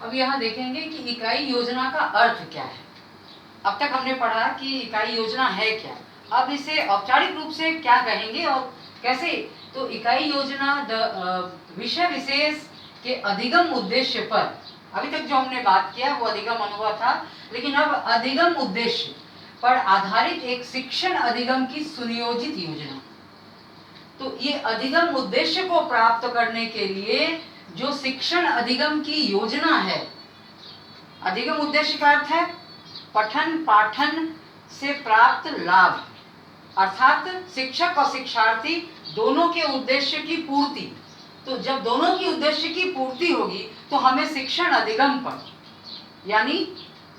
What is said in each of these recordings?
अब यहाँ देखेंगे कि इकाई योजना का अर्थ क्या है। अब तक हमने पढ़ा कि इकाई योजना है क्या, अब इसे औपचारिक रूप से क्या कहेंगे और कैसे। तो इकाई योजना विषय विशेष के अधिगम उद्देश्य पर, अभी तक जो हमने बात किया वो अधिगम अनुभव था, लेकिन अब अधिगम उद्देश्य पर आधारित एक शिक्षण अधिगम की सुनियोजित योजना। तो ये अधिगम उद्देश्य को प्राप्त करने के लिए जो शिक्षण अधिगम की योजना है, अधिगम उद्देश्य का अर्थ है पठन पाठन से प्राप्त लाभ, अर्थात शिक्षक और शिक्षार्थी दोनों के उद्देश्य की पूर्ति। तो जब दोनों की उद्देश्य की पूर्ति होगी तो हमें शिक्षण अधिगम पर, यानी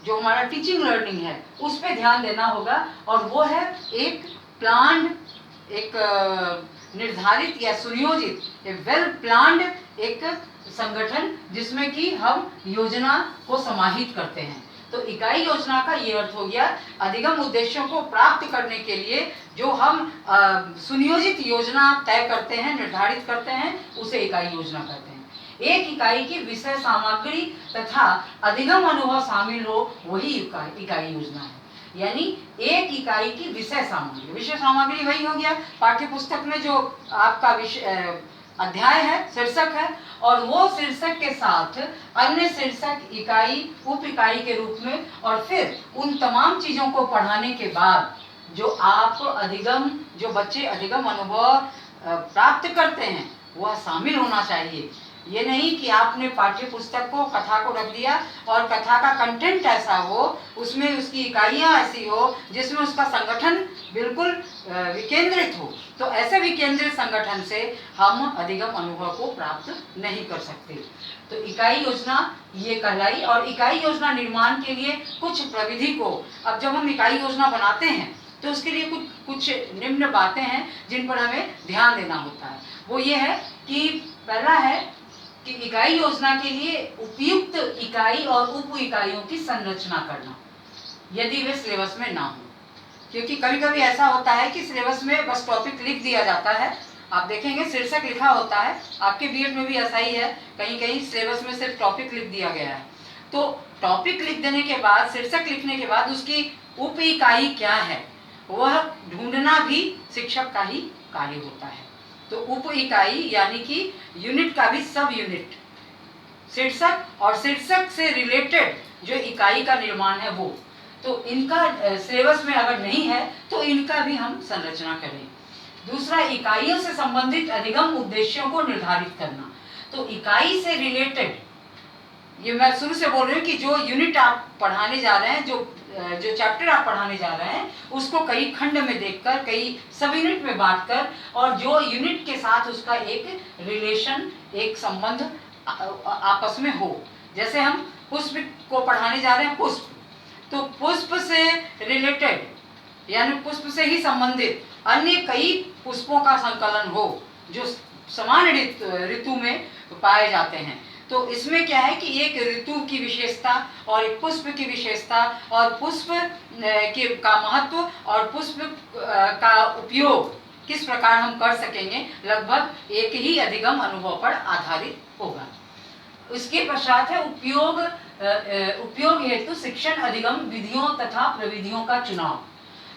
जो हमारा टीचिंग लर्निंग है उस पर ध्यान देना होगा, और वो है एक प्लान्ड, एक निर्धारित या सुनियोजित, वेल प्लान्ड एक संगठन जिसमें कि हम योजना को समाहित करते हैं। तो इकाई योजना का ये अर्थ हो गया, अधिगम उद्देश्यों को प्राप्त करने के लिए जो हम सुनियोजित योजना तय करते हैं, निर्धारित करते हैं, उसे इकाई योजना कहते हैं। एक इकाई की विषय सामग्री तथा अधिगम अनुभव शामिल हो वही इकाई योजना है। यानी एक इकाई की विषय सामग्री, विषय सामग्री वही हो गया पाठ्य पुस्तक में जो आपका विषय अध्याय है, शीर्षक है, और वो शीर्षक के साथ अन्य शीर्षक, इकाई, उप इकाई के रूप में, और फिर उन तमाम चीजों को पढ़ाने के बाद जो आप अधिगम, जो बच्चे अधिगम अनुभव प्राप्त करते हैं वह शामिल होना चाहिए। ये नहीं कि आपने पाठ्य पुस्तक को, कथा को रख दिया और कथा का कंटेंट ऐसा हो, उसमें उसकी इकाइयाँ ऐसी हो जिसमें उसका संगठन बिल्कुल विकेंद्रित हो। तो ऐसे विकेंद्रित संगठन से हम अधिगम अनुभव को प्राप्त नहीं कर सकते। तो इकाई योजना ये कहलाई। और इकाई योजना निर्माण के लिए कुछ प्रविधि को, अब जब हम इकाई योजना बनाते हैं तो उसके लिए कुछ निम्न बातें हैं जिन पर हमें ध्यान देना होता है। वो ये है कि पहला है कि इकाई योजना के लिए उपयुक्त इकाई और उप इकाइयों की संरचना करना, यदि वे सिलेबस में ना हो। क्योंकि कभी कभी ऐसा होता है कि सिलेबस में बस टॉपिक लिख दिया जाता है, आप देखेंगे शीर्षक लिखा होता है, आपके बीएड में भी ऐसा ही है, कहीं कहीं सिलेबस में सिर्फ टॉपिक लिख दिया गया है। तो टॉपिक लिख देने के बाद, शीर्षक लिखने के बाद उसकी उप इकाई क्या है वह ढूंढना भी शिक्षक का ही कार्य होता है। तो उप इकाई यानी कि यूनिट का भी सब यूनिट, शीर्षक और शीर्षक से रिलेटेड जो इकाई का निर्माण है वो, तो इनका सिलेबस में अगर नहीं है तो इनका भी हम संरचना करें। दूसरा, इकाइयों से संबंधित अधिगम उद्देश्यों को निर्धारित करना। तो इकाई से रिलेटेड, ये मैं शुरू से बोल रही हूँ कि जो यूनिट आप पढ़ाने जा रहे हैं, जो चैप्टर आप पढ़ाने जा रहे हैं, उसको कई खंड में देखकर, कई सब यूनिट में बांटकर, और जो यूनिट के साथ उसका एक रिलेशन, एक संबंध आपस में हो। जैसे हम पुष्प को पढ़ाने जा रहे हैं, पुष्प, तो पुष्प से रिलेटेड यानी पुष्प से ही संबंधित अन्य कई पुष्पों का संकलन हो जो समान ऋतु में पाए जाते हैं। तो इसमें क्या है कि एक ऋतु की विशेषता और एक पुष्प की विशेषता और पुष्प का महत्व और पुष्प का उपयोग किस प्रकार हम कर सकेंगे, लगभग एक ही अधिगम अनुभव पर आधारित होगा। उसके पश्चात है उपयोग हेतु शिक्षण अधिगम विधियों तथा प्रविधियों का चुनाव।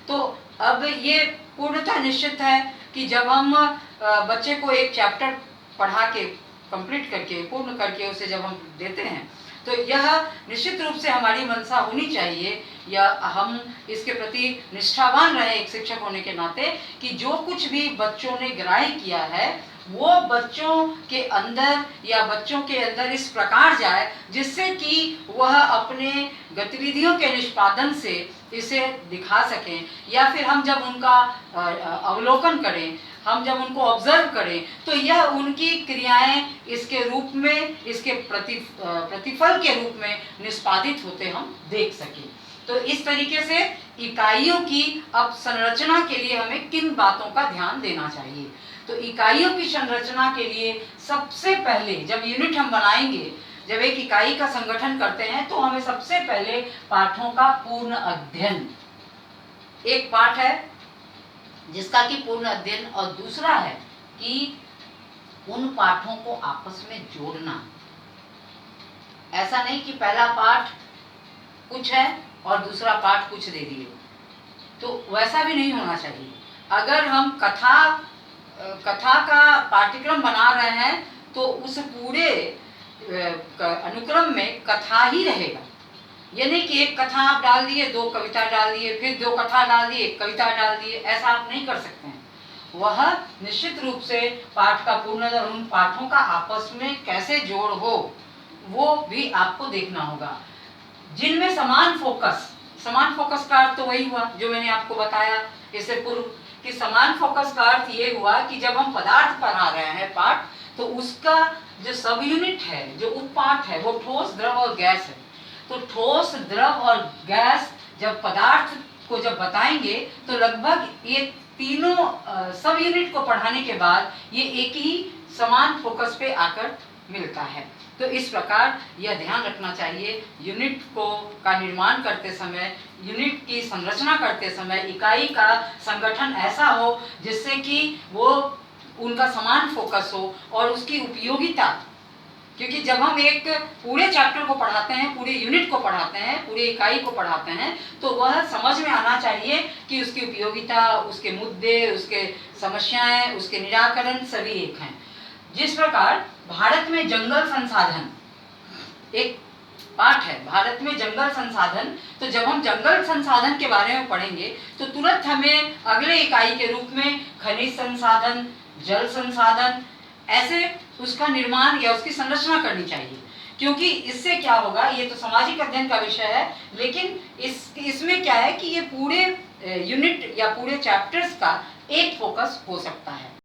तो अब ये पूर्णतः निश्चित है कि जब हम बच्चे को एक चैप्टर पढ़ा के, कंप्लीट करके, पूर्ण करके उसे जब हम देते हैं, तो यह निश्चित रूप से हमारी मंशा होनी चाहिए, या हम इसके प्रति निष्ठावान रहे एक शिक्षक होने के नाते, कि जो कुछ भी बच्चों ने ग्राह्य किया है वो बच्चों के अंदर या बच्चों के अंदर इस प्रकार जाए जिससे कि वह अपने गतिविधियों के निष्पादन से इसे दिखा सकें, या फिर हम जब उनका अवलोकन करें, हम जब उनको ऑब्जर्व करें, तो यह उनकी क्रियाएं इसके रूप में, इसके प्रतिफल के रूप में निष्पादित होते हम देख सकें। तो इस तरीके से इकाइयों की अब संरचना के लिए हमें किन बातों का ध्यान देना चाहिए। तो इकाइयों की संरचना के लिए सबसे पहले जब यूनिट हम बनाएंगे, जब एक इकाई का संगठन करते हैं, तो हमें सबसे पहले पाठों का पूर्ण अध्ययन, एक पाठ है जिसका कि पूर्ण अध्ययन, और दूसरा है कि उन पाठों को आपस में जोड़ना। ऐसा नहीं कि पहला पाठ कुछ है और दूसरा पाठ कुछ दे दिए, तो वैसा भी नहीं होना चाहिए। अगर हम कथा का पाठ्यक्रम बना रहे हैं तो उस पूरे अनुक्रम में कथा ही रहेगा। ये नहीं कि एक कथा आप डाल दिए, दो कविता डाल दिए, फिर दो कथा डाल दिए, एक कविता डाल दिए, ऐसा आप नहीं कर सकते हैं। वह निश्चित रूप से पाठ का पूर्ण, उन पाठों का आपस में कैसे जोड़ हो वो भी आपको देखना होगा, जिनमें समान फोकस का अर्थ तो वही हुआ जो मैंने आपको बताया इससे पूर्व कि समान फोकस का अर्थ ये हुआ कि जब हम पदार्थ पढ़ा रहे हैं पाठ, तो उसका जो सब यूनिट है, जो उपपाठ है, वो ठोस, द्रव और गैस है। तो ठोस, द्रव और गैस जब पदार्थ को जब बताएंगे तो लगभग ये तीनों सब यूनिट को पढ़ाने के बाद ये एक ही समान फोकस पे आकर मिलता है। तो इस प्रकार यह ध्यान रखना चाहिए, यूनिट का निर्माण करते समय, यूनिट की संरचना करते समय इकाई का संगठन ऐसा हो जिससे कि वो उनका समान फोकस हो और उसकी उपयोगिता, क्योंकि जब हम एक पूरे चैप्टर को पढ़ाते हैं, पूरे यूनिट को पढ़ाते हैं, पूरे इकाई को पढ़ाते हैं, तो वह समझ में आना चाहिए कि उसकी उपयोगिता, उसके मुद्दे, उसके समस्याएं, उसके निराकरण सभी एक हैं। जिस प्रकार भारत में जंगल संसाधन एक पाठ है, भारत में जंगल संसाधन, तो जब हम जंगल संसाधन के बारे में पढ़ेंगे तो तुरंत हमें अगले इकाई के रूप में खनिज संसाधन, जल संसाधन, ऐसे उसका निर्माण या उसकी संरचना करनी चाहिए। क्योंकि इससे क्या होगा, ये तो सामाजिक अध्ययन का विषय है, लेकिन इसमें क्या है कि ये पूरे यूनिट या पूरे चैप्टर्स का एक फोकस हो सकता है।